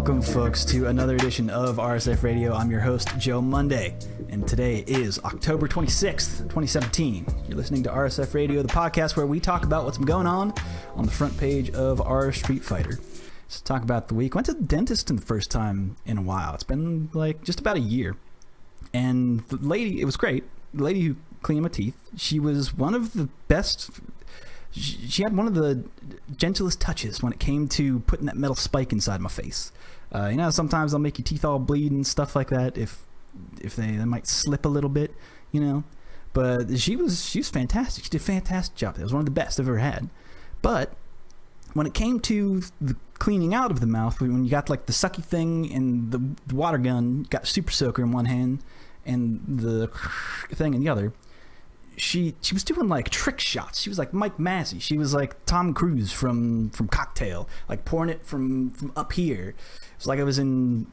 Welcome, folks, to another edition of RSF Radio. I'm your host, Joe Monday, and today is October 26th, 2017. You're listening to RSF Radio, the podcast where we talk about what's been going on the front page of our Street Fighter. Let's talk about the week. Went to the dentist for the first time in a while. It's been like just about a year. And the lady, it was great. The lady who cleaned my teeth, she was one of the best. She had one of the gentlest touches when it came to putting that metal spike inside my face. Sometimes they'll make your teeth all bleed and stuff like that if they might slip a little bit, But she was fantastic. She did a fantastic job. It was one of the best I've ever had. But when it came to the cleaning out of the mouth, when you got like the sucky thing and the water gun, got Super Soaker in one hand and the thing in the other, she was doing like trick shots. She was like Mike Massey. She was like Tom Cruise from Cocktail, like pouring it from up here. It's like I was in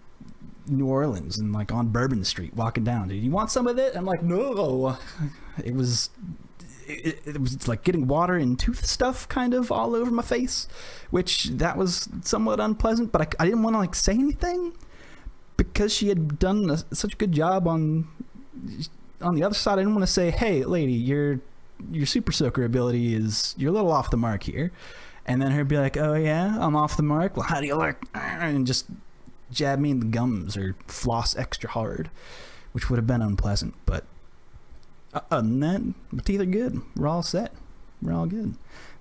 New Orleans and like on Bourbon Street walking down. Dude, you want some of it? I'm like, no. It was like getting water and tooth stuff kind of all over my face, which that was somewhat unpleasant, but I didn't want to like say anything because she had done such a good job on the other side. I didn't want to say, hey lady, your Super Soaker ability you're a little off the mark here, and then her be like, oh yeah, I'm off the mark, well how do you like, and just jab me in the gums or floss extra hard, which would have been unpleasant. But other than that, my teeth are good. We're all set. We're all good.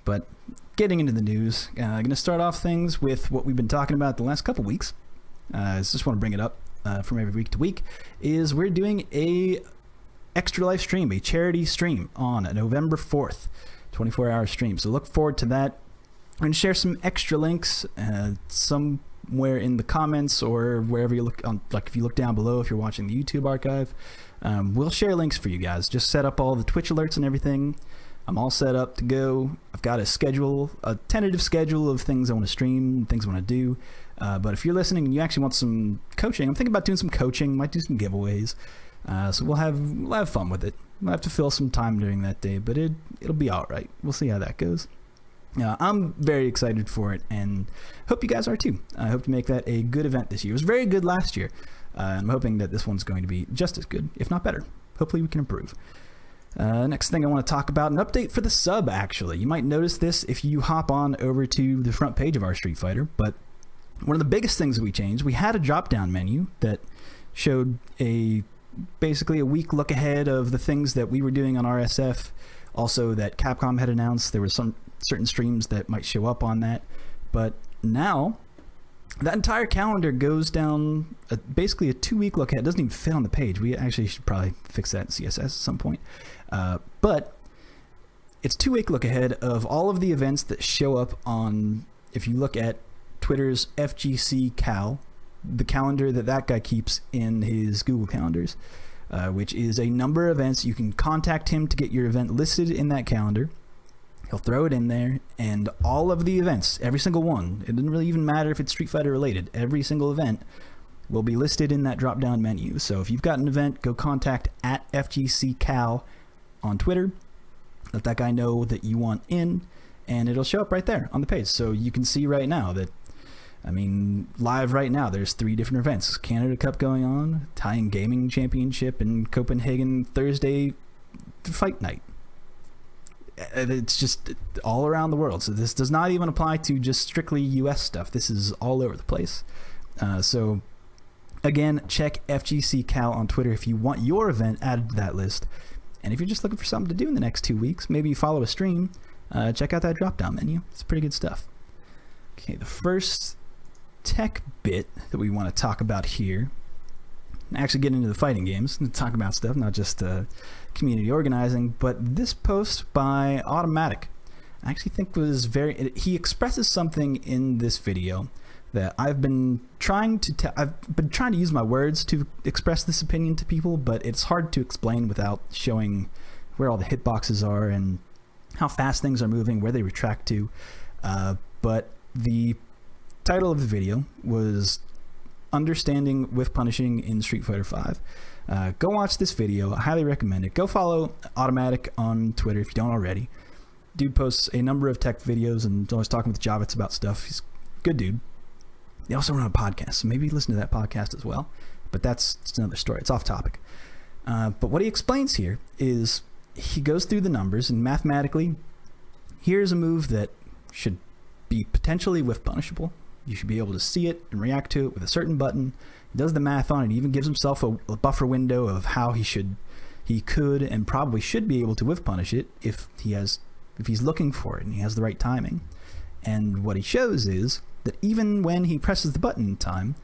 But getting into the news, I'm going to start off things with what we've been talking about the last couple weeks. I just want to bring it up from every week to week, is we're doing a Extra Life stream, a charity stream on November 4th, 24-hour stream. So look forward to that. I'm going to share some extra links somewhere in the comments or wherever you look on, like if you look down below, if you're watching the YouTube archive. We'll share links for you guys. Just set up all the Twitch alerts and everything. I'm all set up to go. I've got a tentative schedule of things I want to stream, things I want to do. But if you're listening and you actually want some coaching, I'm thinking about doing some coaching, might do some giveaways. So we'll have fun with it. We'll have to fill some time during that day, but it'll be all right. We'll see how that goes. I'm very excited for it and hope you guys are too. I hope to make that a good event this year. It was very good last year. I'm hoping that this one's going to be just as good, if not better. Hopefully we can improve. Next thing I want to talk about, an update for the sub, actually. You might notice this if you hop on over to the front page of our Street Fighter, but one of the biggest things that we changed, we had a drop-down menu that showed basically a week look ahead of the things that we were doing on RSF. Also that Capcom had announced there were some certain streams that might show up on that. But now that entire calendar goes down basically a 2-week look ahead. It doesn't even fit on the page. We actually should probably fix that in CSS at some point. But it's 2-week look ahead of all of the events that show up on, if you look at Twitter's FGC Cal, the calendar that guy keeps in his Google calendars, which is a number of events. You can contact him to get your event listed in that calendar. He'll throw it in there, and all of the events, every single one, it doesn't really even matter if it's Street Fighter related, every single event will be listed in that drop-down menu. So if you've got an event, go contact at FGC Cal on Twitter. Let that guy know that you want in, and it'll show up right there on the page. So you can see right now that, live right now, there's 3 different events. Canada Cup going on, Italian Gaming Championship in Copenhagen Thursday Fight Night. It's just all around the world. So this does not even apply to just strictly US stuff. This is all over the place. So again, check FGC Cal on Twitter if you want your event added to that list. And if you're just looking for something to do in the next 2 weeks, maybe you follow a stream, check out that drop-down menu. It's pretty good stuff. Okay, the first tech bit that we want to talk about here, actually get into the fighting games and talk about stuff, not just community organizing, but this post by Automatic I actually think was he expresses something in this video that I've been trying to use my words to express this opinion to people, but it's hard to explain without showing where all the hitboxes are and how fast things are moving, where they retract to. But the title of the video was Understanding with Punishing in Street Fighter V. Go watch this video. I highly recommend it. Go follow Automatic on Twitter if you don't already. Dude posts a number of tech videos and always talking with Javits about stuff. He's a good dude. They also run a podcast, so maybe listen to that podcast as well. But that's another story. It's off topic. But what he explains here is he goes through the numbers, and mathematically, here's a move that should be potentially whiff punishable. You should be able to see it and react to it with a certain button. He does the math on it. He even gives himself a buffer window of how he could and probably should be able to whiff punish it if he's looking for it and he has the right timing. And what he shows is that even when he presses the button in time,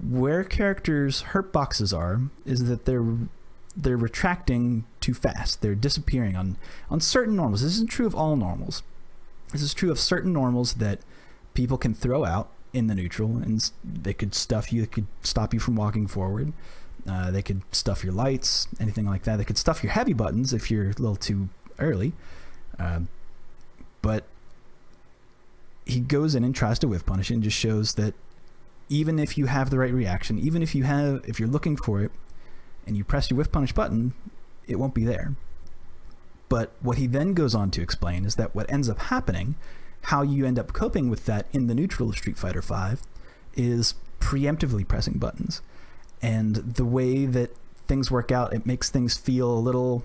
where characters' hurt boxes are is that they're retracting too fast. They're disappearing on certain normals. This isn't true of all normals. This is true of certain normals that people can throw out in the neutral, and they could stuff you. They could stop you from walking forward. They could stuff your lights, anything like that. They could stuff your heavy buttons if you're a little too early. But he goes in and tries to whiff punish it and just shows that even if you have the right reaction, even if you're looking for it and you press your whiff punish button, it won't be there. But what he then goes on to explain is that what ends up happening, how you end up coping with that in the neutral of Street Fighter V, is preemptively pressing buttons. And the way that things work out, it makes things feel a little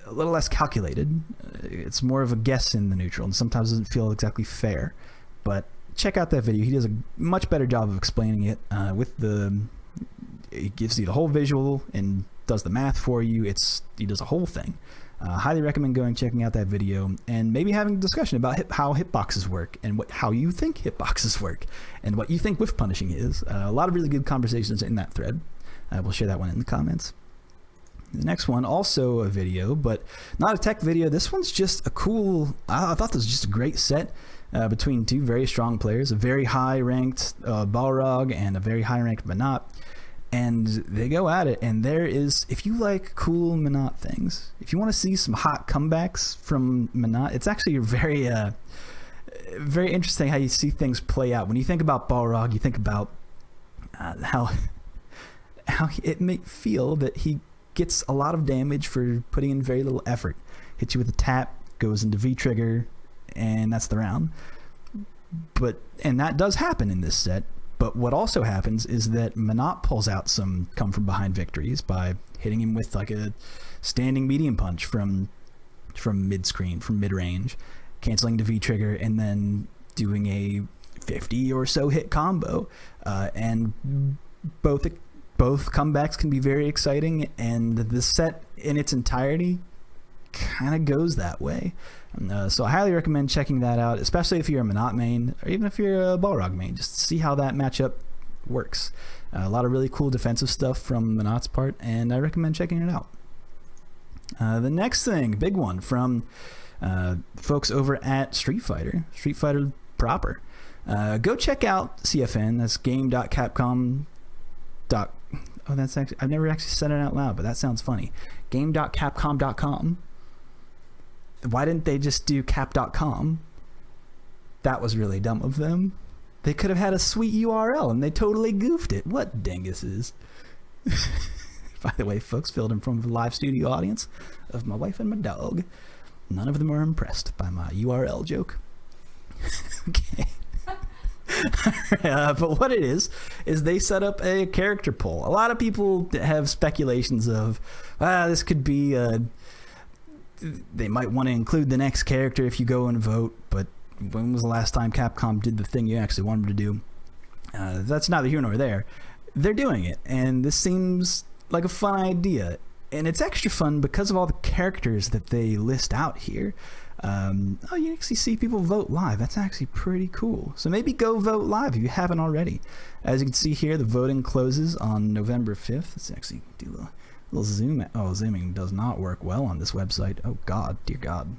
less calculated. It's more of a guess in the neutral, and sometimes it doesn't feel exactly fair. But check out that video. He does a much better job of explaining it. It gives you the whole visual and does the math for you. He does a whole thing. Highly recommend checking out that video and maybe having a discussion about how hitboxes work and how you think hitboxes work and what you think whiff punishing is. A lot of really good conversations in that thread. We'll share that one in the comments. The next one, also a video, but not a tech video. This one's just a cool, I thought this was just a great set between two very strong players, a very high-ranked Balrog and a very high-ranked Menat. And they go at it, and there is, if you like cool Menat things, if you want to see some hot comebacks from Menat, it's actually very very interesting how you see things play out. When you think about Balrog, you think about how it may feel that he gets a lot of damage for putting in very little effort. Hits you with a tap, goes into V-trigger, and that's the round. And that does happen in this set. But what also happens is that Menat pulls out some come-from-behind victories by hitting him with like a standing medium punch from mid-screen, from mid-range, canceling the V-trigger, and then doing a 50 or so hit combo. And both comebacks can be very exciting, and the set in its entirety kind of goes that way. So I highly recommend checking that out, especially if you're a Menat main or even if you're a Balrog main, just to see how that matchup works. A lot of really cool defensive stuff from Menat's part, and I recommend checking it out. The next thing, big one from folks over at Street Fighter proper. Go check out CFN. That's game.capcom. Oh, that's actually, I've never actually said it out loud, but that sounds funny. Game.capcom.com. Why didn't they just do cap.com? That was really dumb of them. They could have had a sweet URL, and they totally goofed it. What dinguses. By the way, folks, filled in from a live studio audience of my wife and my dog. None of them are impressed by my URL joke. Okay. But what it is they set up a character poll. A lot of people have speculations of, this could be they might want to include the next character if you go and vote, but when was the last time Capcom did the thing you actually wanted to do? That's neither here nor there. They're doing it, and this seems like a fun idea, and it's extra fun because of all the characters that they list out here. You actually see people vote live. That's actually pretty cool. So maybe go vote live if you haven't already. As you can see here, the voting closes on November 5th. Let's actually do a little zoom. Oh, zooming does not work well on this website. Oh God, dear God.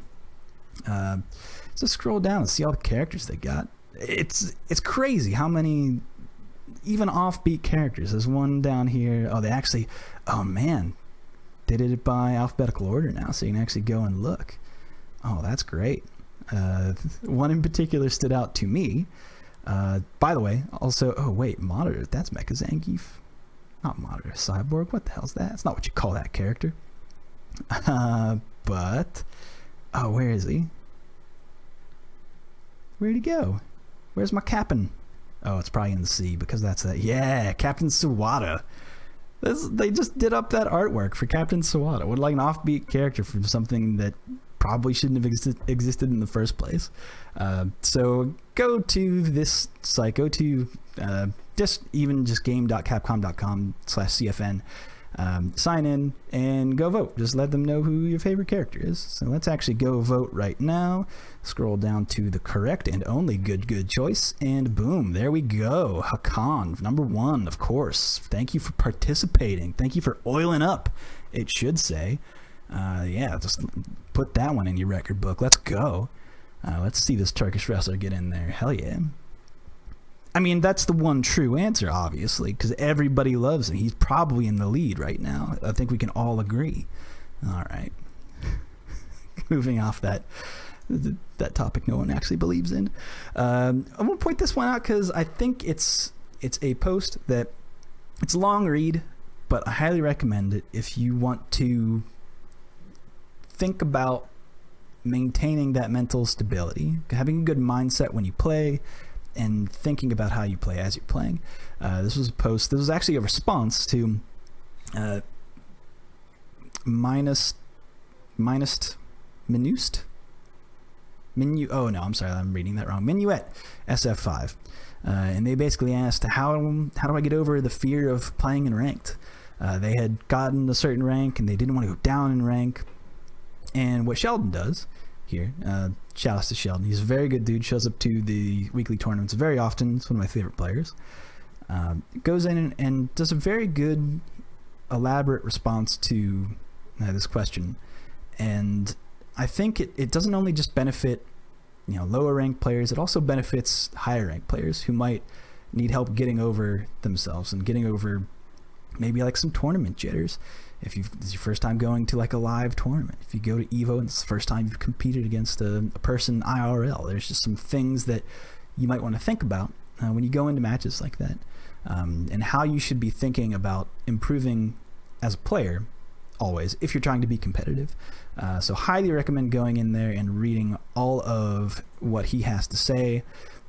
So scroll down and see all the characters they got. It's crazy how many even offbeat characters. There's one down here. Oh man, they did it by alphabetical order now, so you can actually go and look. Oh, that's great. One in particular stood out to me. By the way, also, oh wait, Monitor, that's Mecha Zangief. Not Monitor, Cyborg, what the hell's that? That's not what you call that character. But, oh, where is he? Where'd he go? Where's my Cap'n? Oh, it's probably in the sea because that's that. Yeah, Captain Sawada. They just did up that artwork for Captain Sawada. What, like an offbeat character from something that probably shouldn't have existed in the first place. So go to this site. Go to just game.capcom.com/CFN. Sign in and go vote. Just let them know who your favorite character is. So let's actually go vote right now. Scroll down to the correct and only good choice, and boom, there we go. Hakan, number 1, of course. Thank you for participating. Thank you for oiling up, it should say. Yeah, just put that one in your record book. Let's go. Let's see this Turkish wrestler get in there. Hell yeah. I mean, that's the one true answer, obviously, because everybody loves him. He's probably in the lead right now. I think we can all agree. All right. Moving off that topic no one actually believes in. I'm going to point this one out because I think it's a post that it's a long read, but I highly recommend it if you want to think about maintaining that mental stability, having a good mindset when you play, and thinking about how you play as you're playing. This was a post. This was actually a response to Minust. Oh no, I'm sorry, I'm reading that wrong. Minuet SF5, and they basically asked, how do I get over the fear of playing in ranked? They had gotten a certain rank and they didn't want to go down in rank. And what Sheldon does here, shout out to Sheldon, he's a very good dude, shows up to the weekly tournaments very often. He's one of my favorite players. Goes in and does a very good elaborate response to this question. And I think it doesn't only just benefit lower ranked players, it also benefits higher ranked players who might need help getting over themselves and getting over maybe like some tournament jitters. If it's your first time going to like a live tournament, if you go to Evo and it's the first time you've competed against a person IRL, there's just some things that you might want to think about when you go into matches like that, and how you should be thinking about improving as a player always if you're trying to be competitive. So highly recommend going in there and reading all of what he has to say.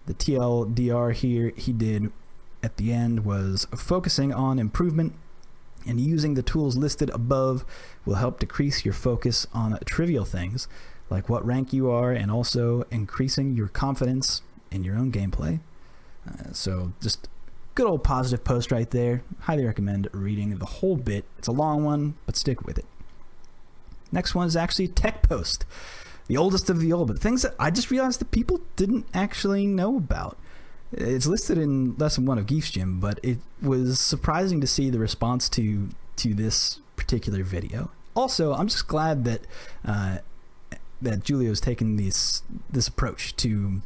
The TLDR here he did at the end was focusing on improvement and using the tools listed above will help decrease your focus on trivial things like what rank you are, and also increasing your confidence in your own gameplay. So just good old positive post right there. Highly recommend reading the whole bit. It's a long one, but stick with it. Next one is actually a tech post, the oldest of the old, but things that I just realized that people didn't actually know about. It's listed in Lesson 1 of Geef's Gym, but it was surprising to see the response to this particular video. Also, I'm just glad that that Julio's taken this approach to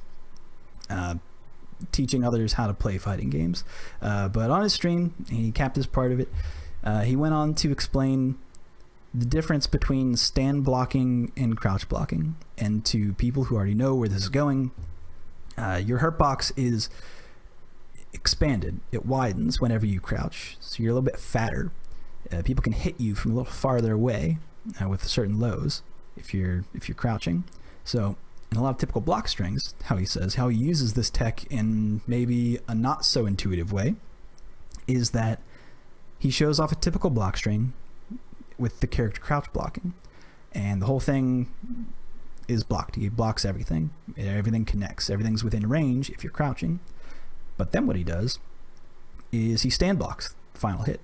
teaching others how to play fighting games. But on his stream, he capped this part of it. He went on to explain the difference between stand blocking and crouch blocking, and to people who already know where this is going, your hurt box is expanded. It widens whenever you crouch, so you're a little bit fatter. People can hit you from a little farther away with certain lows if you're crouching. So in a lot of typical block strings, how he uses this tech in maybe a not so intuitive way is that he shows off a typical block string with the character crouch blocking, and the whole thing is blocked. He blocks everything. Everything connects. Everything's within range if you're crouching. But then what he does is he stand blocks the final hit.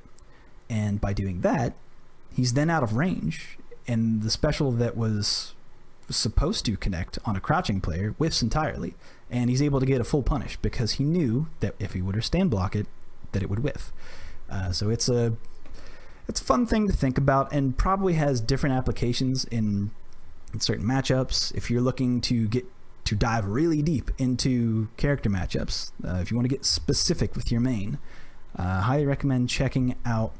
And by doing that, he's then out of range, and the special that was supposed to connect on a crouching player whiffs entirely, and he's able to get a full punish because he knew that if he would have stand block it, that it would whiff. So it's a fun thing to think about, and probably has different applications in certain matchups. If you're looking to dive really deep into character matchups, if you want to get specific with your main, highly recommend checking out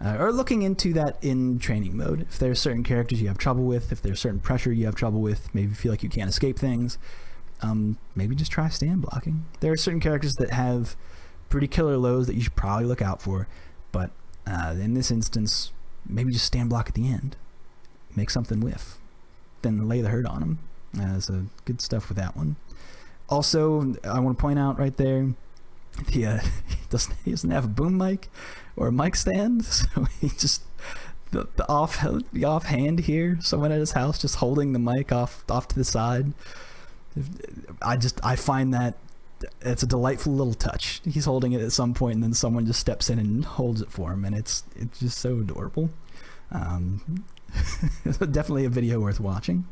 or looking into that in training mode. If there's certain characters you have trouble with, if there's certain pressure you have trouble with, maybe you feel like you can't escape things, maybe just try stand blocking. There are certain characters that have pretty killer lows that you should probably look out for, but in this instance, maybe just stand block at the end, make something whiff, then lay the hurt on them. So good stuff with that one. Also, I want to point out right there, he doesn't have a boom mic or a mic stand, so he just the offhand here, someone at his house just holding the mic off to the side. I find that it's a delightful little touch. He's holding it at some point, and then someone just steps in and holds it for him, and it's just so adorable. Definitely a video worth watching.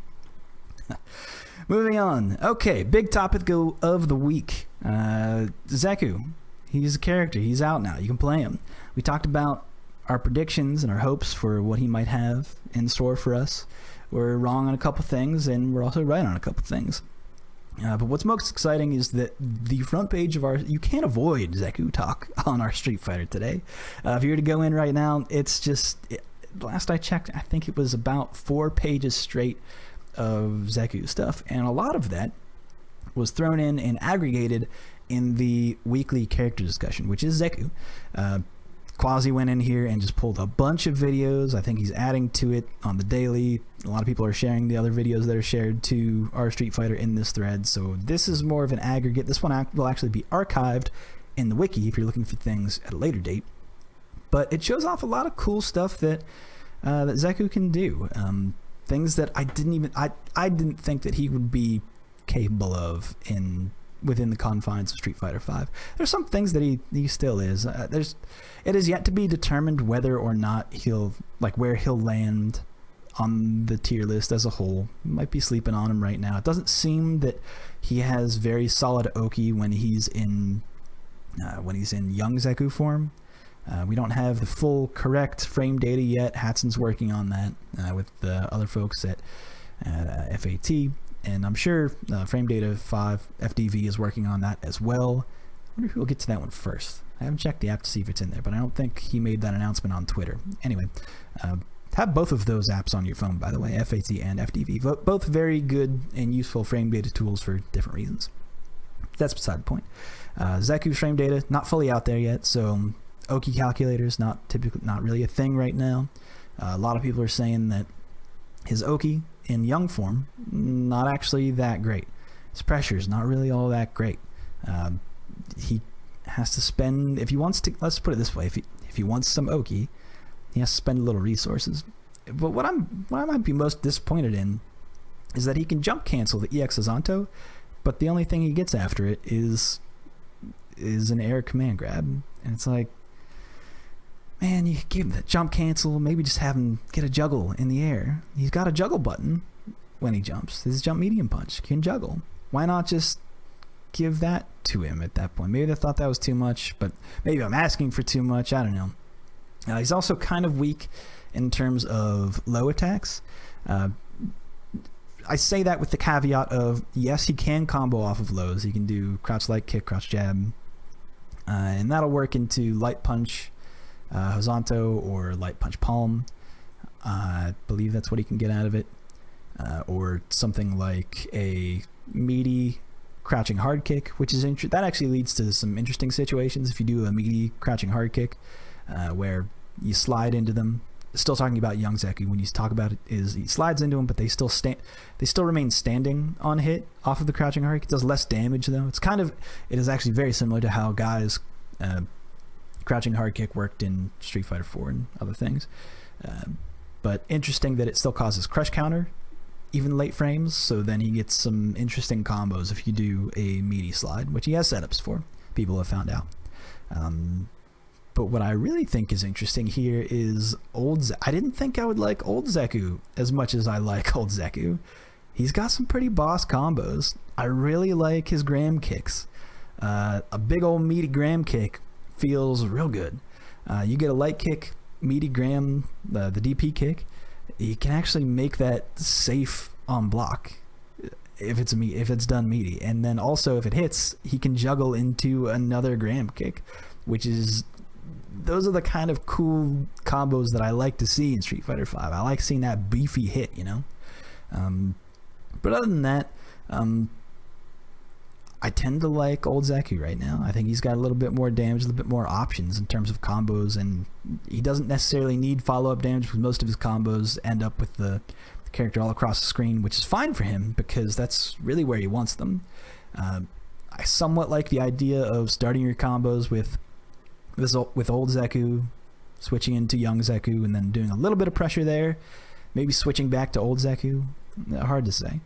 Moving on. Okay, big topic of the week. Zeku. He's a character. He's out now. You can play him. We talked about our predictions and our hopes for what he might have in store for us. We're wrong on a couple things, and we're also right on a couple things. But what's most exciting is that the front page of you can't avoid Zeku talk on our Street Fighter today. If you were to go in right now, it's just, last I checked, I think it was about 4 pages straight of Zeku stuff. And a lot of that was thrown in and aggregated in the weekly character discussion, which is Zeku. Quasi went in here and just pulled a bunch of videos. I think he's adding to it on the daily. A lot of people are sharing the other videos that are shared to our Street Fighter in this thread. So this is more of an aggregate. This one will actually be archived in the wiki if you're looking for things at a later date. But it shows off a lot of cool stuff that Zeku can do. Things that I didn't think that he would be capable of within the confines of Street Fighter V. There's some things that he still is. It is yet to be determined whether or not where he'll land on the tier list as a whole. Might be sleeping on him right now. It doesn't seem that he has very solid Oki when he's in young Zeku form. We don't have the full correct frame data yet. Hatson's working on that with the other folks at FAT. And I'm sure Frame Data 5 FDV is working on that as well. I wonder who will get to that one first. I haven't checked the app to see if it's in there, but I don't think he made that announcement on Twitter. Anyway, have both of those apps on your phone, by the way, FAT and FDV. Both very good and useful frame data tools for different reasons. That's beside the point. Zeku's frame data, not fully out there yet, so Oki calculators, not really a thing right now. A lot of people are saying that his Oki in young form, not actually that great. His pressure is not really all that great. He has to spend, if he wants to, let's put it this way, if he wants some Oki, he has to spend a little resources. But what I might be most disappointed in is that he can jump cancel the EX Azanto, but the only thing he gets after it is an air command grab. And it's like, man, you give him the jump cancel, maybe just have him get a juggle in the air. He's got a juggle button when he jumps. His jump medium punch can juggle. Why not just give that to him at that point? Maybe they thought that was too much, but maybe I'm asking for too much. I don't know. He's also kind of weak in terms of low attacks. I say that with the caveat of, yes, he can combo off of lows. He can do crouch light kick, crouch jab, and that'll work into light punch, Horizonto, or light punch palm. I believe that's what he can get out of it. Or something like a meaty crouching hard kick, which is that actually leads to some interesting situations if you do a meaty crouching hard kick, where you slide into them. Still talking about young Zeku, when you talk about it, is he slides into them, but they still remain standing on hit off of the crouching hard kick. It does less damage though. It is actually very similar to how guys crouching hard kick worked in Street Fighter 4 and other things. But interesting that it still causes crush counter, even late frames, so then he gets some interesting combos if you do a meaty slide, which he has setups for, people have found out. But what I really think is interesting here is I didn't think I would like old Zeku as much as I like old Zeku. He's got some pretty boss combos. I really like his gram kicks. A big old meaty gram kick feels real good. You get a light kick, meaty gram, the DP kick. You can actually make that safe on block if it's done meaty. And then also if it hits, he can juggle into another gram kick, those are the kind of cool combos that I like to see in Street Fighter V. I like seeing that beefy hit, you know. But other than that, I tend to like old Zeku right now. I think he's got a little bit more damage, a little bit more options in terms of combos, and he doesn't necessarily need follow-up damage because most of his combos end up with the character all across the screen, which is fine for him because that's really where he wants them. I somewhat like the idea of starting your combos with old Zeku, switching into young Zeku, and then doing a little bit of pressure there, maybe switching back to old Zeku. Hard to say.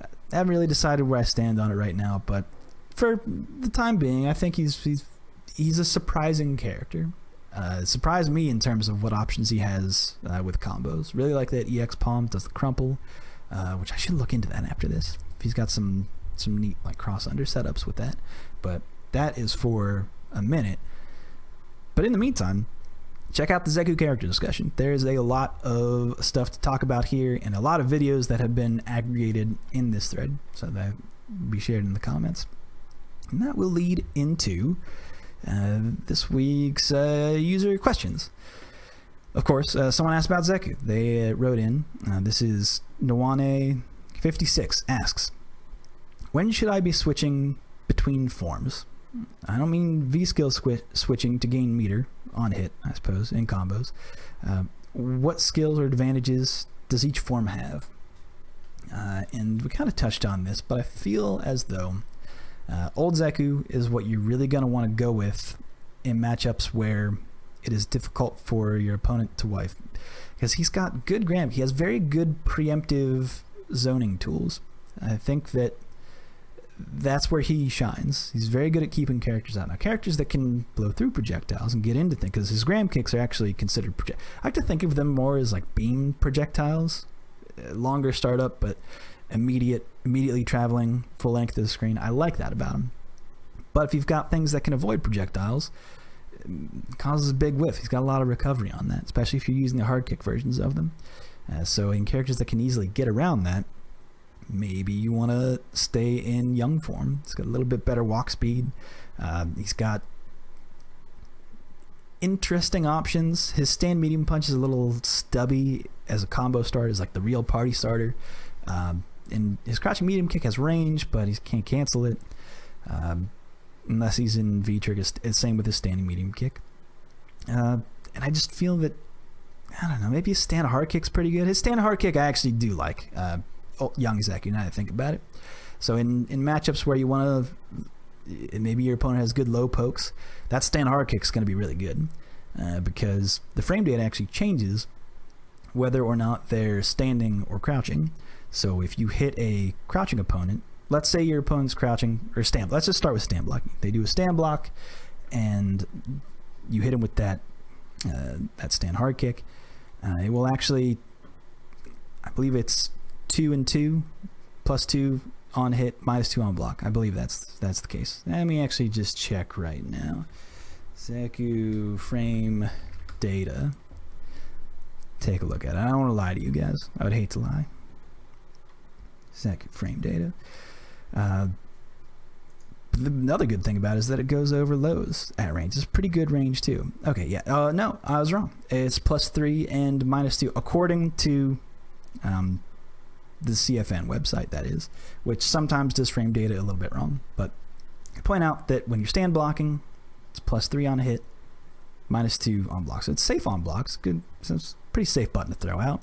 I haven't really decided where I stand on it right now, but for the time being, I think he's a surprising character. Surprised me in terms of what options he has with combos. Really like that EX Palm does the crumple, which I should look into that after this. If he's got some neat like cross under setups with that, but that is for a minute. But in the meantime, check out the Zeku character discussion. There's a lot of stuff to talk about here and a lot of videos that have been aggregated in this thread, so that will be shared in the comments. And that will lead into this week's user questions. Of course, someone asked about Zeku. They wrote in, this is Nawane56 asks, when should I be switching between forms? I don't mean V-skill switching to gain meter on hit, I suppose, in combos. What skills or advantages does each form have? And we kind of touched on this, but I feel as though old Zeku is what you're really going to want to go with in matchups where it is difficult for your opponent to wipe, because he's got good gram. He has very good preemptive zoning tools. I think that's where he shines. He's very good at keeping characters out. Now, characters that can blow through projectiles and get into things, because his gram kicks are actually considered I like to think of them more as like beam projectiles, longer startup, but immediately traveling full length of the screen. I like that about him. But if you've got things that can avoid projectiles, it causes a big whiff. He's got a lot of recovery on that, especially if you're using the hard kick versions of them. So in characters that can easily get around that, maybe you want to stay in young form. He's got a little bit better walk speed. He's got interesting options. His stand medium punch is a little stubby as a combo start, is like the real party starter. And his crouching medium kick has range, but he can't cancel it unless he's in V trigger. Same with his standing medium kick. And I just feel that, I don't know, maybe his stand hard kick's pretty good. His stand hard kick I actually do like. Young Zeku, now that I think about it. So in matchups where you want to, maybe your opponent has good low pokes, that stand hard kick is going to be really good, because the frame data actually changes whether or not they're standing or crouching. So if you hit a crouching opponent, let's say your opponent's crouching or stand, let's just start with stand blocking. They do a stand block and you hit him with that stand hard kick. It will actually, I believe it's 2 and 2 plus 2 on hit, minus 2 on block. I believe that's the case. Let me actually just check right now. Zeku frame data. Take a look at it. I don't want to lie to you guys. I would hate to lie. Zeku frame data. The other good thing about it is that it goes over lows at range. It's pretty good range too. Okay, yeah. No, I was wrong. It's plus 3 and minus 2 according to the CFN website, that is, which sometimes does frame data a little bit wrong. But I point out that when you're stand blocking, it's plus 3 on a hit, minus 2 on blocks. So it's safe on blocks. Good. So it's a pretty safe button to throw out.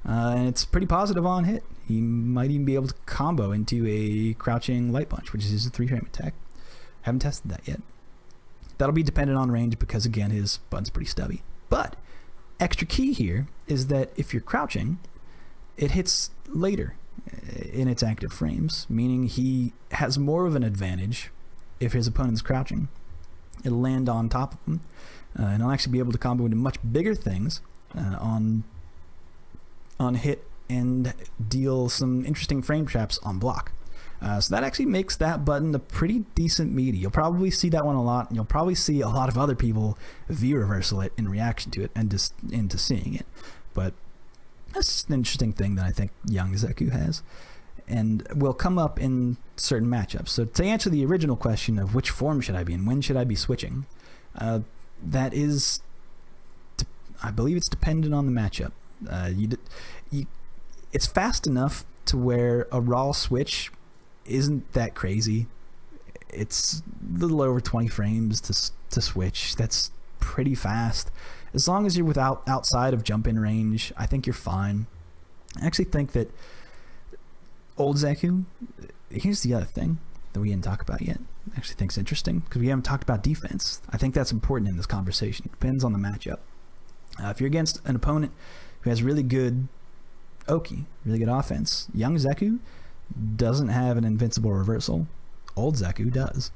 And it's pretty positive on hit. He might even be able to combo into a crouching light punch, which is a 3-frame attack. Haven't tested that yet. That'll be dependent on range because, again, his button's pretty stubby. But extra key here is that if you're crouching, it hits later in its active frames, meaning he has more of an advantage if his opponent's crouching. It'll land on top of him, and he'll actually be able to combo into much bigger things on hit and deal some interesting frame traps on block. So that actually makes that button a pretty decent meaty. You'll probably see that one a lot, and you'll probably see a lot of other people V-reversal it in reaction to it and just into seeing it. But that's an interesting thing that I think young Zeku has, and will come up in certain matchups. So to answer the original question of which form should I be in, when should I be switching, that is, I believe it's dependent on the matchup. It's fast enough to where a raw switch isn't that crazy. It's a little over 20 frames to switch. That's pretty fast. As long as you're outside of jump in range, I think you're fine. I actually think that old Zeku, here's the other thing. that we didn't talk about yet. I actually think it's interesting because we haven't talked about defense. I think that's important in this conversation. It depends on the matchup. If you're against an opponent who has really good Oki, really good offense, young Zeku doesn't have an invincible reversal. Old Zeku does.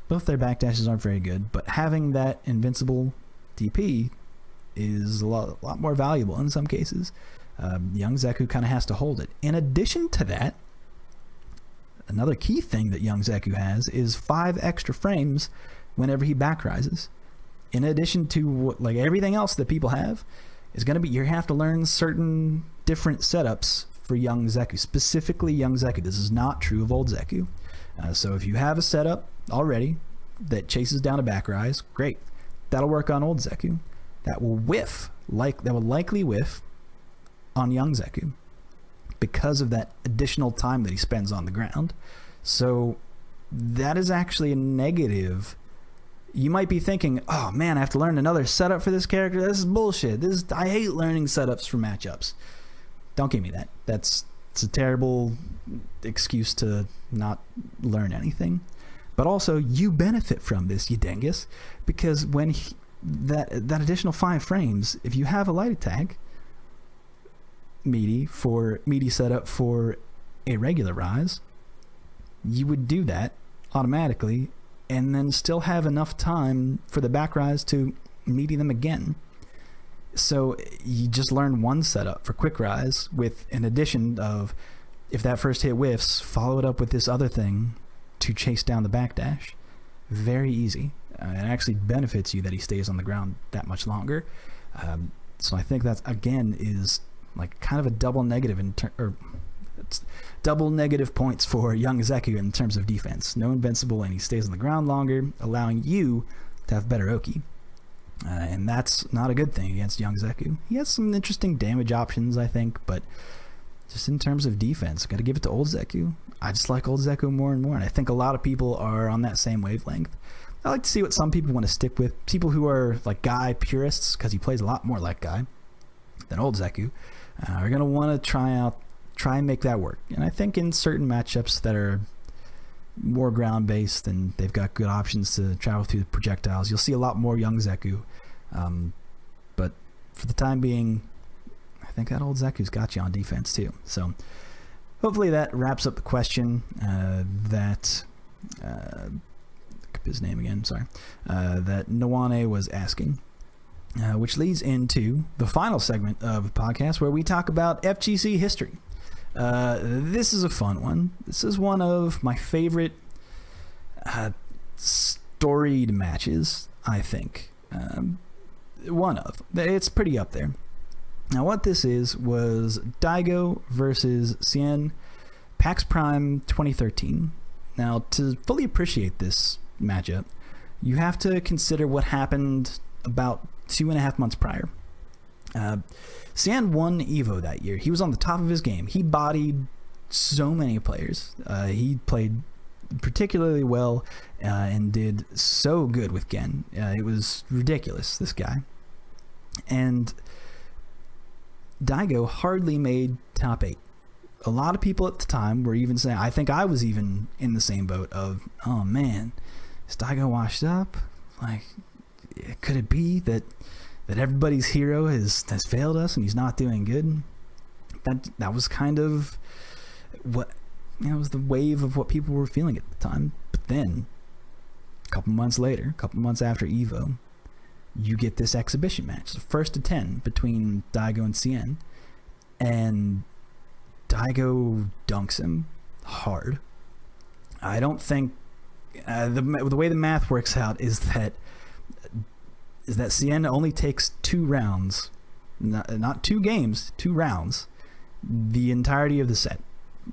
Both their backdashes aren't very good, but having that invincible DP is a lot more valuable in some cases. Young Zeku kind of has to hold it. In addition to that, another key thing that young Zeku has is 5 extra frames whenever he back rises. In addition to what, like everything else that people have, is going to be, you have to learn certain different setups for young Zeku, specifically young Zeku. This is not true of old Zeku. So if you have a setup already that chases down a back rise, great. That'll work on old Zeku. That will likely whiff on young Zeku because of that additional time that he spends on the ground. So that is actually a negative. You might be thinking, oh man, I have to learn another setup for this character. This is bullshit. I hate learning setups for matchups. Don't give me that. It's a terrible excuse to not learn anything. But also, you benefit from this, you dingus, because when that additional 5 frames, if you have a light attack meaty setup for a regular rise, you would do that automatically and then still have enough time for the back rise to meaty them again. So you just learn one setup for quick rise with an addition of, if that first hit whiffs, follow it up with this other thing to chase down the backdash. Very easy. It actually benefits you that he stays on the ground that much longer. So I think that again is like kind of a double negative it's double negative points for young Zeku in terms of defense. No invincible, and he stays on the ground longer, allowing you to have better Oki. And that's not a good thing against young Zeku. He has some interesting damage options, I think, but just in terms of defense, got to give it to old Zeku. I just like old Zeku more and more, and I think a lot of people are on that same wavelength. I like to see what some people want to stick with. People who are like Guy purists, because he plays a lot more like Guy than old Zeku, are going to want to try and make that work. And I think in certain matchups that are more ground-based and they've got good options to travel through the projectiles, you'll see a lot more young Zeku. But for the time being, I think that old Zeku's got you on defense too. So hopefully that wraps up the question that his name again, sorry, that Nawane was asking, which leads into the final segment of the podcast where we talk about FGC history. This is a fun one. This is one of my favorite storied matches, I think. It's pretty up there. Now what this was Daigo versus Xian, PAX Prime 2013. Now to fully appreciate this matchup, you have to consider what happened about 2.5 months prior. Xian won Evo that year. He was on the top of his game. He bodied so many players. He played particularly well and did so good with Gen. It was ridiculous, this guy. And Daigo hardly made top 8. A lot of people at the time were even saying, I think I was even in the same boat of, oh man, is Daigo washed up? Like, could it be that everybody's hero has failed us and he's not doing good? That was kind of what, was the wave of what people were feeling at the time. But then a couple months after Evo, you get this exhibition match, the first to 10 between Daigo and Xian, and Daigo dunks him hard. I don't think the way the math works out is that Xian only takes 2 rounds, not 2 games, 2 rounds, the entirety of the set.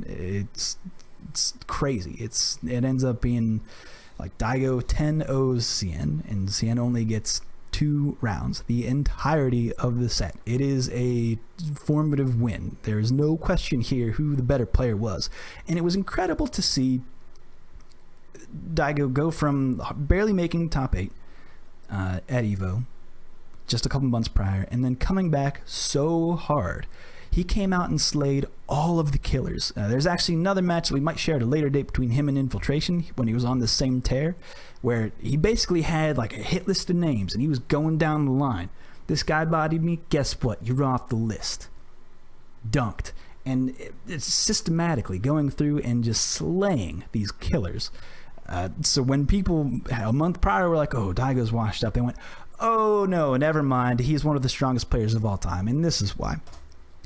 It's crazy. It ends up being like Daigo 10-0s Xian, and Xian only gets 2 rounds, the entirety of the set. It is a formative win. There is no question here who the better player was, and it was incredible to see Daigo go from barely making top 8 at Evo just a couple months prior, and then coming back so hard. he came out and slayed all of the killers. There's actually another match that we might share at a later date between him and Infiltration when he was on the same tear, where he basically had like a hit list of names and he was going down the line. This guy bodied me, guess what? You're off the list. Dunked. And it's systematically going through and just slaying these killers. So when people a month prior were like, oh, Daigo's washed up, they went, oh no, never mind, he's one of the strongest players of all time, and this is why.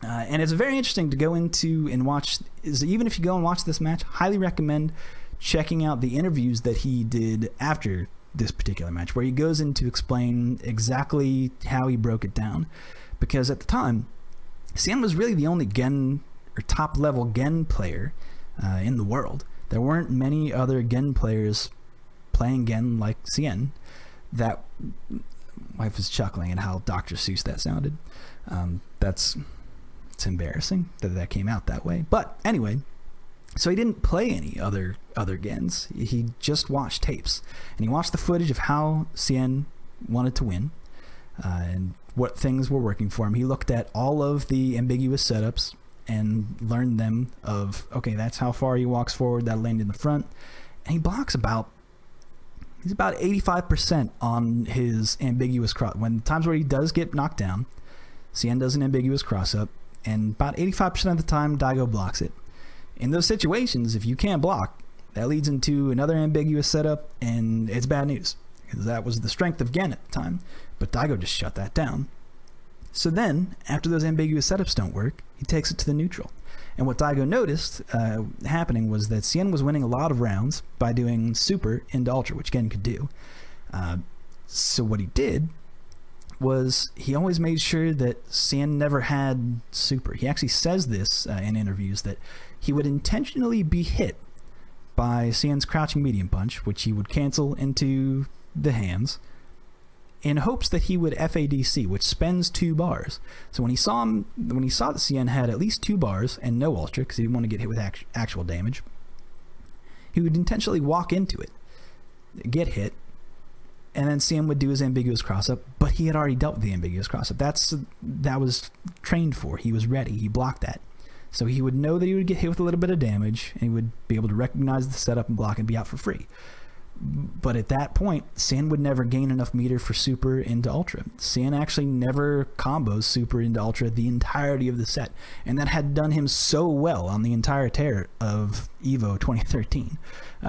And it's very interesting to go into and watch. Even if you go and watch this match, highly recommend checking out the interviews that he did after this particular match, where he goes in to explain exactly how he broke it down. Because at the time, Xian was really the only Gen or top level Gen player in the world. There weren't many other Gen players playing Gen like Xian. That wife is chuckling at how Dr. Seuss that sounded. It's embarrassing that came out that way. But anyway, so he didn't play any other Gens. He just watched tapes, and he watched the footage of how Xian wanted to win and what things were working for him. He looked at all of the ambiguous setups and learned them of, okay, that's how far he walks forward, that'll land in the front. And he blocks he's about 85% on his ambiguous cross. When times where he does get knocked down, Xian does an ambiguous cross up, and about 85% of the time, Daigo blocks it. In those situations, if you can't block, that leads into another ambiguous setup, and it's bad news, because that was the strength of Gen at the time, but Daigo just shut that down. So then, after those ambiguous setups don't work, he takes it to the neutral. And what Daigo noticed happening was that Xian was winning a lot of rounds by doing super into ultra, which Gen could do. So what he did was he always made sure that Xian never had super. He actually says this in interviews, that he would intentionally be hit by Xian's crouching medium punch, which he would cancel into the hands, in hopes that he would FADC, which spends 2 bars. So when he saw that Xian had at least 2 bars and no ultra, because he didn't want to get hit with actual damage, he would intentionally walk into it, get hit, and then Xian would do his ambiguous cross-up, but he had already dealt with the ambiguous cross-up. That was trained for. He was ready. He blocked that. So he would know that he would get hit with a little bit of damage, and he would be able to recognize the setup and block and be out for free. But at that point, Xian would never gain enough meter for super into ultra. Xian actually never combos super into ultra the entirety of the set, and that had done him so well on the entire tear of EVO 2013.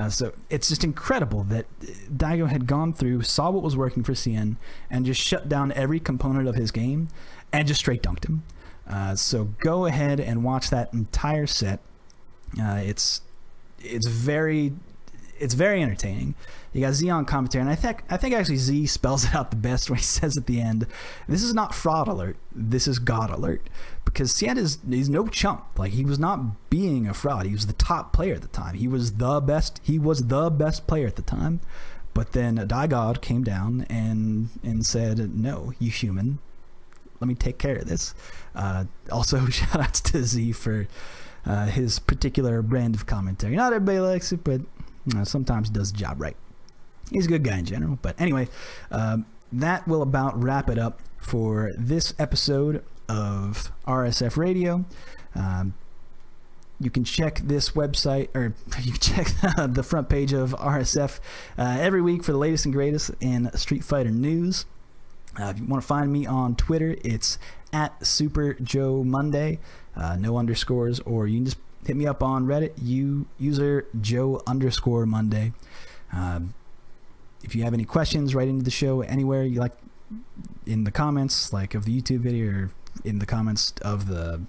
So it's just incredible that Daigo had gone through, saw what was working for Xian, and just shut down every component of his game and just straight dunked him. So go ahead and watch that entire set. It's very entertaining. You got Z on commentary, and I think actually Z spells it out the best when he says at the end, this is not fraud alert, this is God alert. Because Xian he's no chump. Like, he was not being a fraud. He was the top player at the time. He was the best player at the time. But then Daigo came down and said, no, you human, let me take care of this. Also, shout outs to Z for his particular brand of commentary. Not everybody likes it, but sometimes he does the job right. He's a good guy in general. But anyway, that will about wrap it up for this episode of RSF Radio. You can check this website, or you can check the front page of RSF every week for the latest and greatest in Street Fighter news. If you want to find me on Twitter, it's at Super Joe Monday, no underscores, or you can just hit me up on Reddit, user Joe_Monday. If you have any questions, write into the show anywhere you like, in the comments, like of the YouTube video, or in the comments of the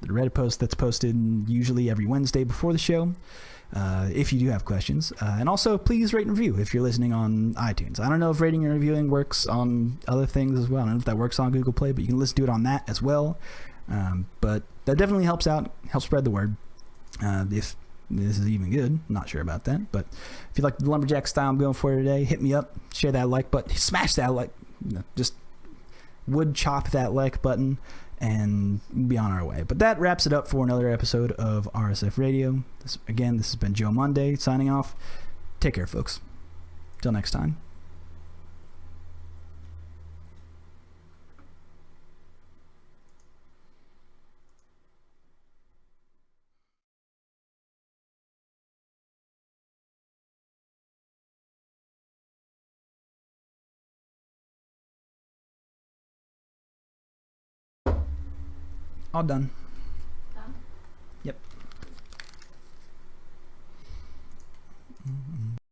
Reddit post that's posted usually every Wednesday before the show, if you do have questions. And also, please rate and review if you're listening on iTunes. I don't know if rating and reviewing works on other things as well. I don't know if that works on Google Play, but you can listen to it on that as well. But that definitely helps out, helps spread the word. If this is even good, I'm not sure about that. But if you like the lumberjack style I'm going for today, hit me up, share that like button, smash that like, just wood chop that like button, and be on our way. But that wraps it up for another episode of RSF Radio. This has been Joe Monday signing off. Take care, folks. Till next time. all done.